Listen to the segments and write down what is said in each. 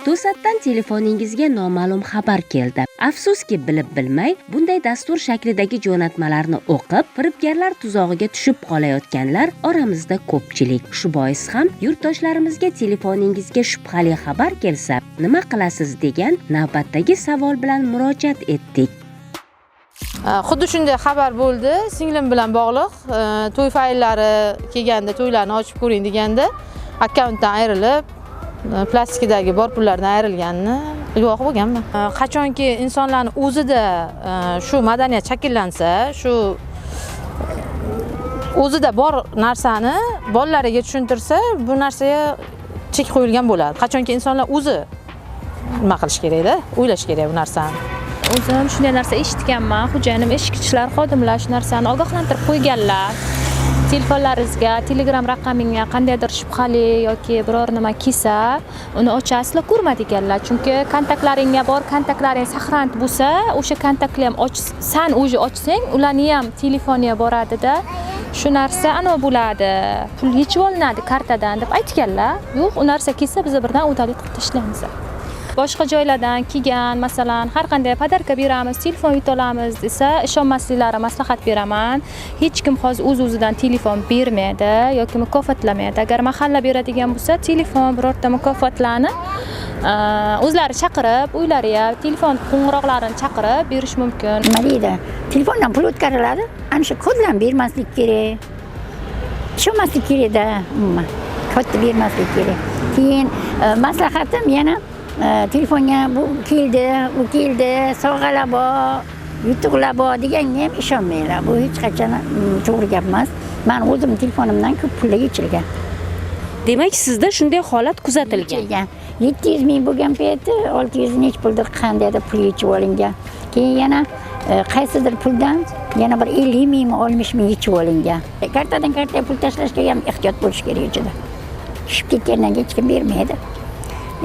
To'satdan telefoningizga noma'lum xabar keldi. Afsuski bilib bilmay bunday dastur shaklidagi jo'natmalarni o'qib, firibgarlar tuzog'iga tushib qolayotganlar oramizda ko'pchilik. Shu bois ham yurtdoshlarimizga telefoningizga shubhali xabar kelsa, nima qilasiz degan navbatdagi savol bilan murojaat etdik. Xuddi shunday xabar bo'ldi. Singlim bilan bog'liq. To'y fayllari kelganda, to'ylarni ochib ko'ring deganda, akkauntdan ayrilib, plastikdagi bor pullardan ayrilganini guvohi bo'lganman. Qachonki insonlarning o'zida shu madaniyat shakllansa, shu o'zida bor narsani bolalariga tushuntirsa, bu narsaga chek qo'yilgan bo'ladi. Qachonki insonlar o'zi nima qilish kerak-da, o'ylash kerak bu narsani. O'zim shunday narsa eshitganman. Xo'jayinim eshikchilar xodimlar shu narsani ogohlantirib qo'yganlar. Telefonlaringizga, Telegram raqamingga qandaydir shubhali yoki biror nima kelsa, uni ochasizlar, ko'rmaganlar. Chunki kontaktlaringga bor, kontaktlaring saqlanib bo'lsa, o'sha kontaktni ham san o'zi ochsang, ularni ham telefoniga boradi-da. Shu narsa ana bo'ladi. Pul yechib olinadi kartadan deb aytganlar. Yo'q, u narsa kelsa biz birdan o'talik qilib tashlaymiz. Boshqa joylardan kelgan, masalan, har qanday podarka beramiz, telefon yutolamiz desa, ishonmasliklari maslahat beraman. Hech kim hozir o'z-o'zidan telefon bermaydi yoki mukofotlamaydi. Agar mahalla beradigan bo'lsa, telefon birorta mukofotlarni o'zlari chaqirib, uylariga telefon qo'ng'iroqlarini chaqirib berish mumkin. Nima deydi? Telefondan pul o'tkaziladi. Ana shu kodlarni bermaslik kerak. Ishonmaslik kerak-da, umuman. Kodni bermaslik kerak. Keyin maslahatim yana telefonga bu keldi, sog'alar bor, yutuqlar bor deganga ham ishonmanglar. Bu hech qachon to'g'ri gap emas. Men o'zim telefonimdan ko'p pullar yechilgan. Demak, sizda shunday holat kuzatilgan. 700 ming bo'lgan payti 600 nech puldir qandaydir pul yechib olingan. Keyin yana qaysidir puldan yana bir 50 ming, 60 ming yechib olingan. Kartadan kartaga pul tashlashga ham ehtiyot bo'lish kerak ichida. Tushib ketgandan hech kim bermaydi.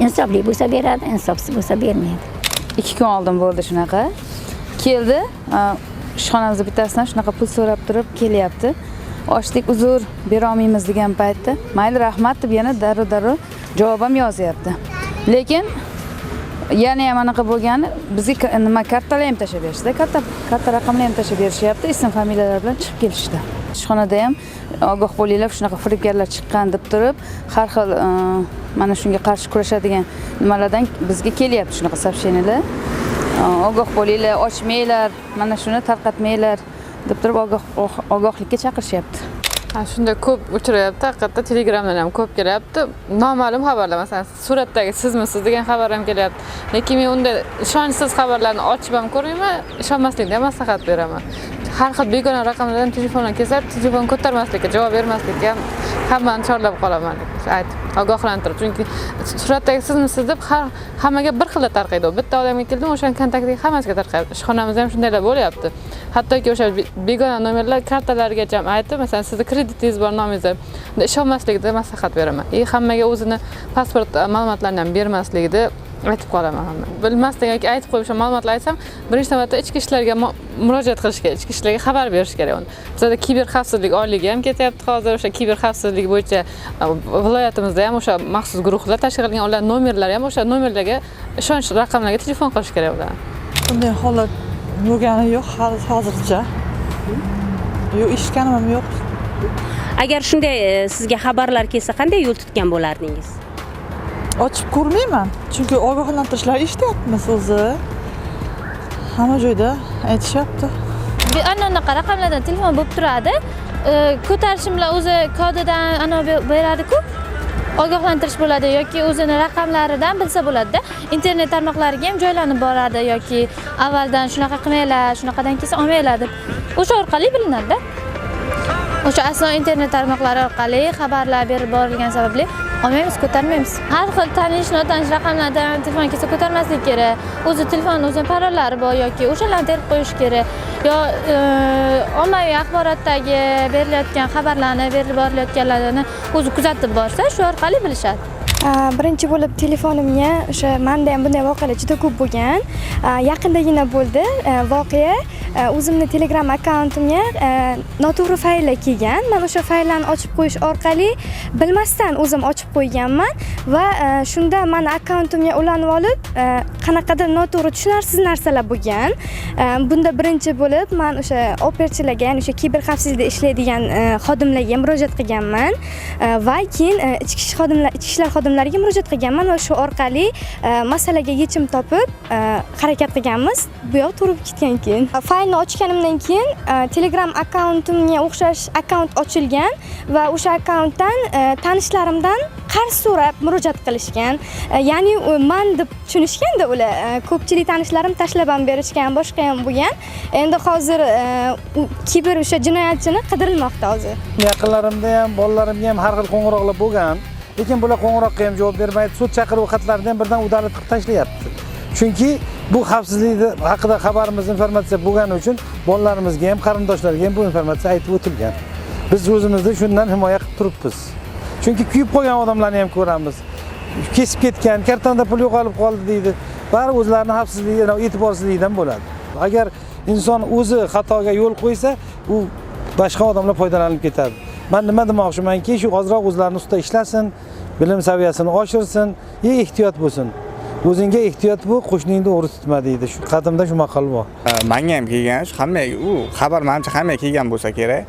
Insofli bo'lsa beradi, insofsiz bo'lsa bermaydi. 2 kun oldin bo'ldi shunaqa. Keldi, ishxonamizda bittasidan shunaqa pul so'rab turib kelyapti. Ochdik, uzr, bera olmaymiz degan paytda, mayli rahmat deb yana darrov javob ham yozyapti. Lekin yana ham anaqa bo'lgani, bizga nima kartalar ham tashab berishdi. Karta raqamlar ham tashab berishyapti, ism familiyalar bilan chiqib kelishdi. Ishxonada ham ogoh bo'linglar, shunaqa firibgarlar chiqqan deb turib, har xil mana shunga qarshi kurashadigan nimalardan bizga kelyapti shunaqa сообщениyalar. Ogoh bo'linglar, ochmanglar, mana shuni tarqatmanglar deb turib ogohlikka chaqirishyapti. Shunda ko'p uchrayapti, haqiqatda Telegramdan ham ko'p kelyapti. Noma'lum xabarlar, masalan, suratdagi sizmisiz degan xabar ham kelyapti. Lekin men unda ishonchsiz xabarlarni ochib ham ko'rmayman, ishonmaslikni ham maslahat beraman. Har xil begona raqamlardan telefonlar kelsa, telefon ko'tarmaslikka, javob bermaslikka hammani chorlab qolaman deb aytib, ogohlantirib. Chunki suratdagi sizmisiz deb hammaga bir xil tarqaydi. Bitta odamga keldim, o'shaning kontaktiga hammasiga tarqaydi. Ishxonamizda ham shundaylar bo'lyapti. Hattoki o'sha begona nomerlar kartalarigacha ham aytib, masalan, sizning kreditingiz bor nomingizda ishonmaslikda maslahat beraman. Hammaga o'zini pasport ma'lumotlarini ham bermaslikda aytib qolaman hamma. Bilmasdan yoki aytib qo'yib o'sha ma'lumotlarni aytsam, birinchi navbatda ichki ishlarga murojaat qilish kerak, ichki ishlarga xabar berish kerak uni. Bizda kiber xavfsizlik oyligi ham ketyapti hozir, o'sha kiber xavfsizlik bo'yicha viloyatimizda ham o'sha maxsus guruhlar tashkil qilingan, ular nomerlari ham o'sha nomerlarga ishonch raqamlarga telefon qilish kerak ular. Bunday holat bo'lgani yo'q hozircha. Yo'q, eshitganim ham yo'q. Agar shunday sizga xabarlar kelsa, qanday yo'l tutgan bo'lardingiz? Ochib ko'rmayman, chunki ogohlantirishlar eshityapmiz o'zi. Hamma joyda aytishyapti. Anaqa raqamlardan telefon bo'lib turadi. Ko'tarishim bilan o'zi kodidan ana beradi-ku. Ogohlantirish bo'ladi yoki o'zini raqamlaridan bilsa bo'ladi-da. Internet tarmoqlariga ham joylanib boradi yoki avvaldan shunaqa qilmanglar, shunaqadan kelsa olmanglar deb. O'sha orqali bilinadi-da. O'sha asosiy internet tarmoqlari orqali xabarlar berib borilgani sababli olmaymiz, ko'tarmaymiz. Har xil tanish raqamlardan telefon kelsa ko'tarmaslik kerak. O'zi telefon o'zining parollari bor yoki o'shalarni terib qo'yish kerak. Yo ommaviy axborotdagi berilayotgan xabarlarni, berib borilayotganlarni o'zi kuzatib borsa, shu orqali bilishadi. Birinchi bo'lib telefonimga o'sha menda ham bunday voqealar juda ko'p bo'lgan. Yaqindagina bo'ldi voqea. O'zimni Telegram akkauntimga noto'g'ri fayllar kelgan. Men o'sha fayllarni ochib qo'yish orqali bilmasdan o'zim ochib qo'yganman va shunda meni akkauntimga ulanib olib, qanaqadir noto'g'ri tushunarsiz narsalar bo'lgan. Bunda birinchi bo'lib men o'sha operatsiyalarga, ya'ni o'sha kiber xavfsizlikda ishlaydigan xodimlarga murojaat qilganman va keyin ichki ishlar xodimlariga murojaat qilganman va shu orqali masalaga yechim topib harakat qilganmiz. Bu yoq to'g'ri ketgan keyin. Faylni ochganimdan keyin Telegram akkauntimga o'xshash akkaunt ochilgan va o'sha akkauntdan tanishlarimdan qarz so'rab murojaat qilishgan. Ya'ni men deb tushunishganda ular ko'pchilik tanishlarim tashlab ham berishgan, boshqa ham bo'lgan. Endi hozir kiber o'sha jinoyatchini qidirilmoqda hozir. Yaqinlarimda ham, bolalarimga ham har xil qo'ng'iroqlar bo'lgan. Lekin bular qo'ng'iroqqa ham javob bermaydi. Sud chaqiruv xatlarini ham birdan udalib tashlayapti. Chunki bu xavfsizlik haqida xabarimiz, informatsiya bo'lgani uchun bolalarimizga ham, qarindoshlarga ham bu informatsiya aytib o'tilgan. Biz o'zimizni shundan himoya qilib turibmiz. Chunki kuyib qolgan odamlarni ham ko'ramiz. Kesib ketgan, kartonda pul yo'qolib qoldi deydi. Bari o'zlarining xavfsizligidan, e'tiborsizligidan bo'ladi. Agar inson o'zi xatoga yo'l qo'ysa, u boshqa odamlar foydalanib ketadi. Men nima demoqchimanki, shu ozroq o'zlarini ustida ishlasin, bilim saviyasini oshirsin, ehtiyot bo'lsin. O'zingga ehtiyot bo'l, qo'shningni o'g'ri tutma deydi. Shu qadimda shu maqol bor. Menga ham kelgan, hammaga u xabar menimcha hammaga kelgan bo'lsa kerak.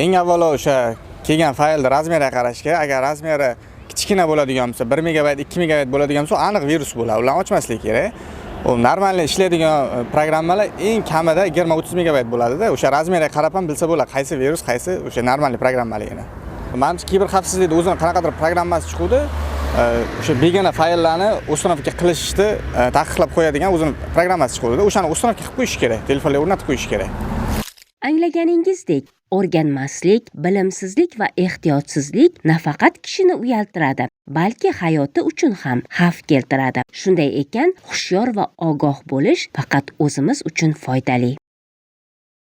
Eng avvalo o'sha kelgan faylni razmeriga qarash kerak. Agar razmeri kichkina bo'ladigan bo'lsa, 1 megabayt, 2 megabayt bo'ladigan bo'lsa, aniq virus bo'ladi. Ularni ochmaslik kerak. U normal ishlaydigan programmalar eng kamida 20-30 megabayt bo'ladi-da. O'sha razmeriga qarab ham bilsa bo'ladi, qaysi virus, qaysi o'sha normal programmaligini. Menimcha kiber xavfsizlikda o'zini qanaqadir programmasi chiqdi. O'sha begona fayllarni uстановка qilishni taqiqlab qo'yadigan o'zini programmasi chiqdi. O'shani uстановка qilib qo'yish kerak, telefonga o'rnatib qo'yish kerak. Anglaganingizdek, o'rganmaslik, bilimsizlik va ehtiyotsizlik nafaqat kishini uyaltiradi, balki hayoti uchun ham xavf keltiradi. Shunday ekan, hushyor va ogoh bo'lish faqat o'zimiz uchun foydali.